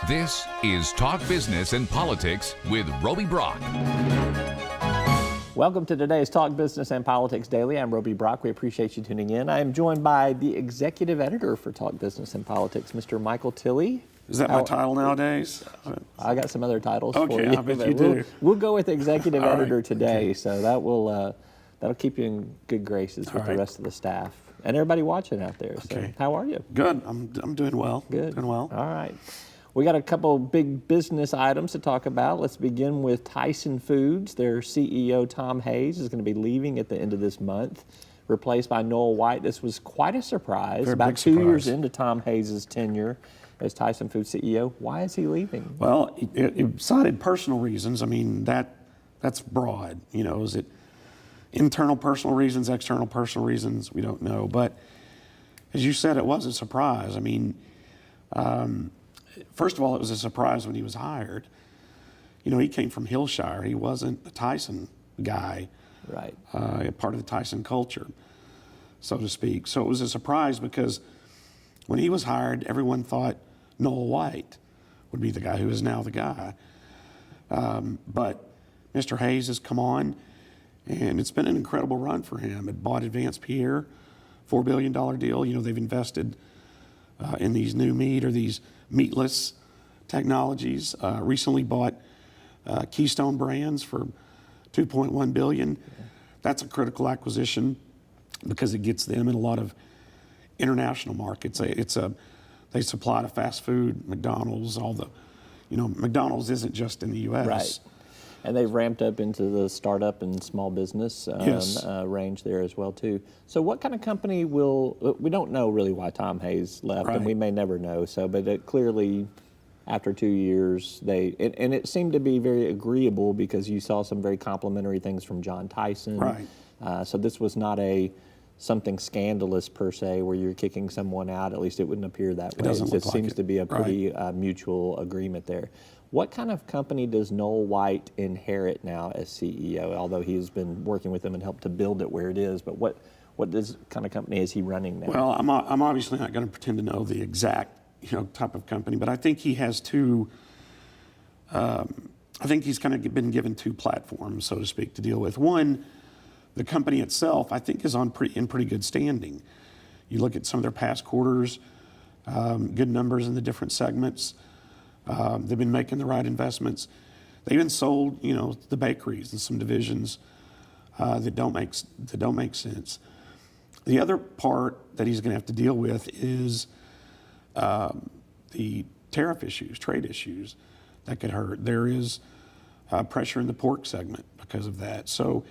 This is Talk Business and Politics with Roby Brock. Welcome to today's Talk Business and Politics Daily. I'm Roby Brock. We appreciate you tuning in. I am joined by the executive editor for Talk Business and Politics, Mr. Michael Tilley. Is that my title nowadays? I got some other titles for Okay, you. I bet you do. We'll go with executive All editor right, today, okay. so that'll keep you in good graces with the right. rest of the staff and everybody watching out there. So Okay. how are you? Good. I'm doing well. Good. Doing well. All right. We got a couple big business items to talk about. Let's begin with Tyson Foods. Their CEO, Tom Hayes, is going to be leaving at the end of this month, replaced by Noel White. This was quite a surprise. Very About big 2 years surprise. into Tom Hayes' tenure as Tyson Foods CEO. Why is he leaving? Well, it cited personal reasons. I mean, that's broad. You know, is it internal personal reasons, external personal reasons? We don't know. But as you said, it was a surprise. I mean, first of all, it was a surprise when he was hired. You know, he came from Hillshire. He wasn't a Tyson guy, Right. part of the Tyson culture, so to speak. So it was a surprise because when he was hired, everyone thought Noel White would be the guy who is now the guy. But Mr. Hayes has come on, and it's been an incredible run for him. It bought Advanced Pierre, $4 billion deal. You know, they've invested in these new meat or these meatless technologies. Recently bought Keystone Brands for $2.1 billion. That's a critical acquisition because it gets them in a lot of international markets. They supply to fast food, McDonald's, McDonald's isn't just in the U.S. Right. And they've ramped up into the startup and small business Yes. range there as well, too. So what kind of company we don't know really why Tom Hayes left, Right. and we may never know, but it clearly, after 2 years, and it seemed to be very agreeable because you saw some very complimentary things from John Tyson. Right. So this was not something scandalous per se where you're kicking someone out. At least it wouldn't appear that way. doesn't look like seems it. to be a pretty Right. mutual agreement there. What kind of company does Noel White inherit now as CEO? Although he's been working with them and helped to build it where it is, but what kind of company is he running now? Well, I'm obviously not going to pretend to know the exact type of company, but I think he has two. I think he's kind of been given two platforms, so to speak, to deal with. One, the company itself, I think, is in pretty good standing. You look at some of their past quarters, good numbers in the different segments. They've been making the right investments. They even sold, the bakeries and some divisions that don't make sense. The other part that he's going to have to deal with is the tariff issues, trade issues that could hurt. There is pressure in the pork segment because of that. So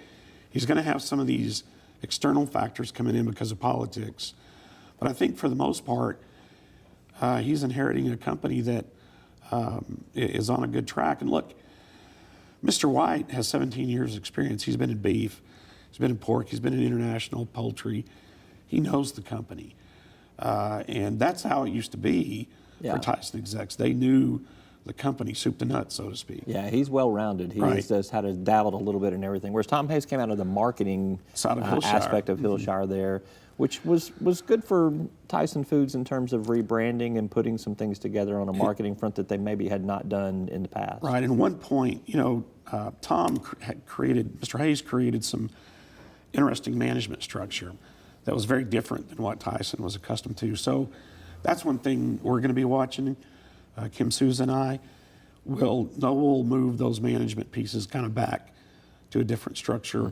he's going to have some of these external factors coming in because of politics. But I think for the most part, he's inheriting a company that is on a good track. And look, Mr. White has 17 years experience. He's been in beef, he's been in pork, he's been in international poultry. He knows the company. And that's how it used to be for Tyson execs. They knew the company soup to nuts, so to speak. Yeah, he's well-rounded. He Right. just had to dabble a little bit in everything. Whereas Tom Hayes came out of the marketing Side of Hillshire. aspect of Hillshire there, which was good for Tyson Foods in terms of rebranding and putting some things together on a marketing front that they maybe had not done in the past. Right. And one point, Mr. Hayes created some interesting management structure that was very different than what Tyson was accustomed to. So that's one thing we're going to be watching. Kim Souza and I will move those management pieces kind of back to a different structure,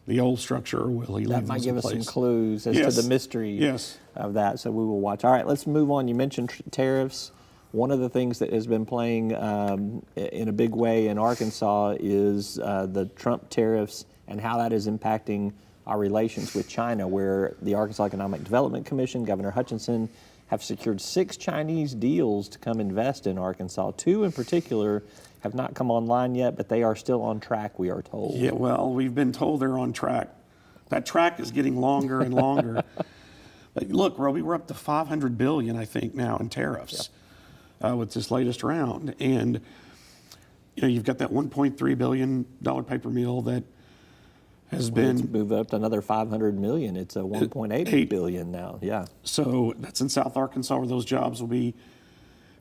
the old structure, or will he leave That might those give in us some place? clues as Yes. to the mystery Yes. of that, so we will watch. All right, let's move on. You mentioned tariffs. One of the things that has been playing in a big way in Arkansas is the Trump tariffs and how that is impacting our relations with China, where the Arkansas Economic Development Commission, Governor Hutchinson, have secured 6 Chinese deals to come invest in Arkansas. 2 in particular have not come online yet, but they are still on track, we are told. Yeah, well, we've been told they're on track. That track is getting longer and longer. But look, Roby, we're up to $500 billion, I think, now in tariffs with this latest round. And, you've got that $1.3 billion paper mill that has been moved up to another $500 million. It's a $1.8 billion now. Yeah. So that's in South Arkansas where those jobs will be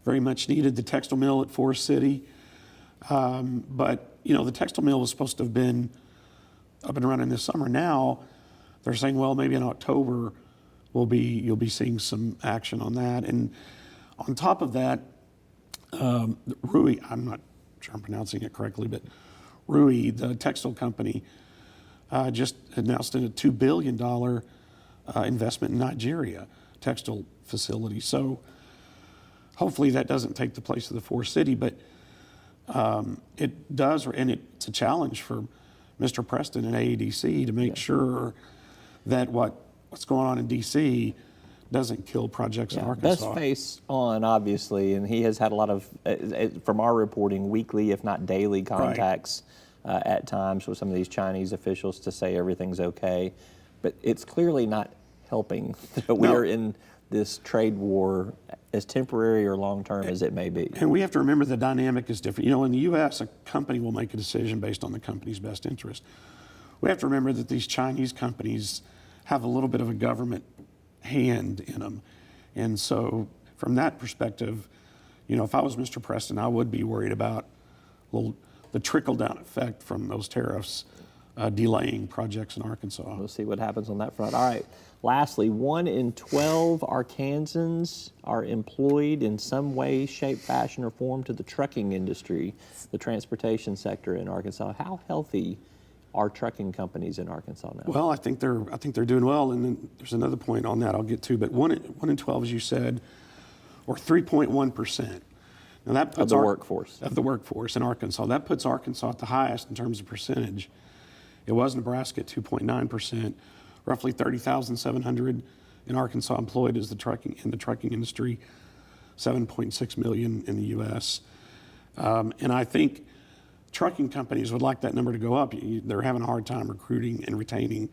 very much needed. The textile mill at Forest City. But, you know, the textile mill was supposed to have been up and running this summer. Now they're saying, well, maybe in October you'll be seeing some action on that. And on top of that, Rui, I'm not sure I'm pronouncing it correctly, but Rui, the textile company, just announced a $2 billion investment in Nigeria textile facility. So hopefully that doesn't take the place of the Forest City, but it does, and it's a challenge for Mr. Preston and AEDC to make sure that what's going on in DC doesn't kill projects in Arkansas. Best face on, obviously, and he has had a lot of, from our reporting, weekly, if not daily, contacts at times with some of these Chinese officials to say everything's okay. But it's clearly not helping that we are in this trade war, as temporary or long-term as it may be. And we have to remember the dynamic is different. You know, in the U.S., a company will make a decision based on the company's best interest. We have to remember that these Chinese companies have a little bit of a government hand in them. And so from that perspective, you know, if I was Mr. Preston, I would be worried about the trickle-down effect from those tariffs delaying projects in Arkansas. We'll see what happens on that front. All right. Lastly, 1 in 12 Arkansans are employed in some way, shape, fashion, or form to the trucking industry, the transportation sector in Arkansas. How healthy are trucking companies in Arkansas now? Well, I think they're doing well, and then there's another point on that I'll get to. But 1 in 12, as you said, or 3.1%. Now that puts of the workforce in Arkansas. That puts Arkansas at the highest in terms of percentage. It was Nebraska at 2.9%. Roughly 30,700 in Arkansas employed in the trucking industry, 7.6 million in the U.S. And I think trucking companies would like that number to go up. They're having a hard time recruiting and retaining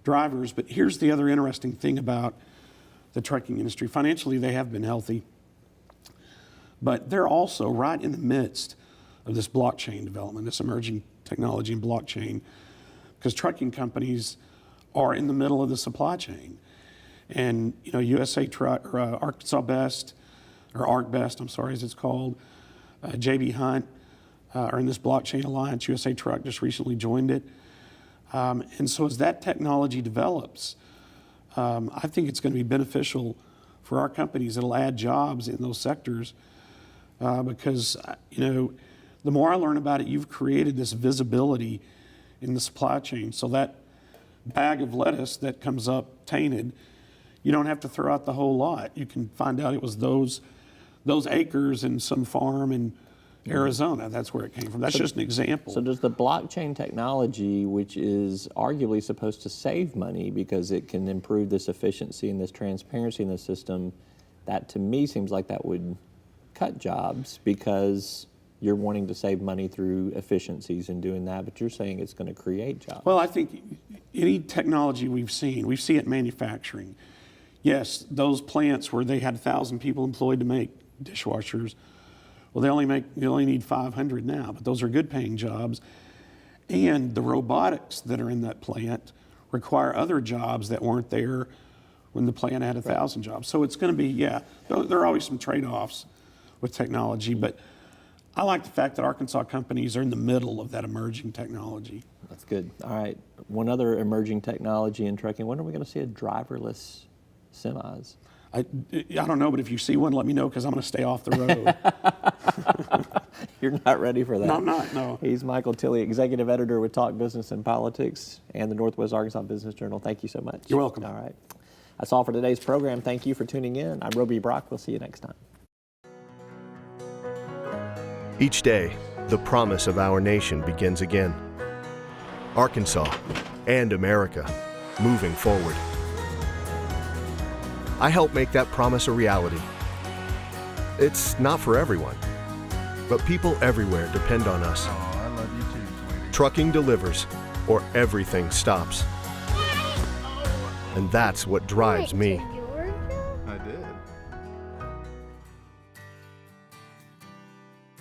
drivers. But here's the other interesting thing about the trucking industry. Financially, they have been healthy, but they're also right in the midst of this blockchain development, this emerging technology in blockchain, because trucking companies are in the middle of the supply chain. And, you know, USA Truck, or Arkansas Best, or ArcBest, I'm sorry, as it's called, J.B. Hunt, are in this blockchain alliance. USA Truck just recently joined it. And so as that technology develops, I think it's going to be beneficial for our companies. It'll add jobs in those sectors because, you know, the more I learn about it, you've created this visibility in the supply chain. So that bag of lettuce that comes up tainted, you don't have to throw out the whole lot. You can find out it was those acres in some farm in Arizona. That's where it came from. That's just an example. So does the blockchain technology, which is arguably supposed to save money because it can improve this efficiency and this transparency in the system, that to me seems like that would cut jobs because you're wanting to save money through efficiencies in doing that, but you're saying it's going to create jobs. Well, I think any technology we see it in manufacturing. Yes, those plants where they had 1,000 people employed to make dishwashers, well, they only need 500 now, but those are good paying jobs. And the robotics that are in that plant require other jobs that weren't there when the plant had 1,000 jobs. So it's going to be, there are always some trade-offs with technology, but I like the fact that Arkansas companies are in the middle of that emerging technology. That's good. All right. One other emerging technology in trucking, when are we going to see a driverless semis? I don't know, but if you see one, let me know because I'm going to stay off the road. You're not ready for that. No, I'm not, no. He's Michael Tilley, Executive Editor with Talk Business and Politics and the Northwest Arkansas Business Journal. Thank you so much. You're welcome. All right. That's all for today's program. Thank you for tuning in. I'm Roby Brock. We'll see you next time. Each day, the promise of our nation begins again. Arkansas and America, moving forward. I help make that promise a reality. It's not for everyone, but people everywhere depend on us. Oh, I love you too, sweetie. Trucking delivers, or everything stops. And that's what drives me. I did.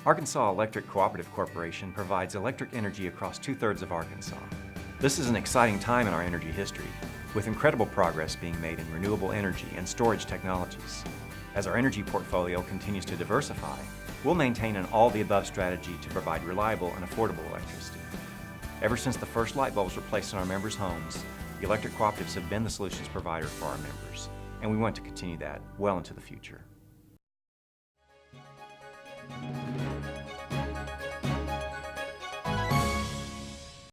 Arkansas Electric Cooperative Corporation provides electric energy across 2/3 of Arkansas. This is an exciting time in our energy history, with incredible progress being made in renewable energy and storage technologies. As our energy portfolio continues to diversify, we'll maintain an all-the-above strategy to provide reliable and affordable electricity. Ever since the first light bulbs were placed in our members' homes, the electric cooperatives have been the solutions provider for our members, and we want to continue that well into the future.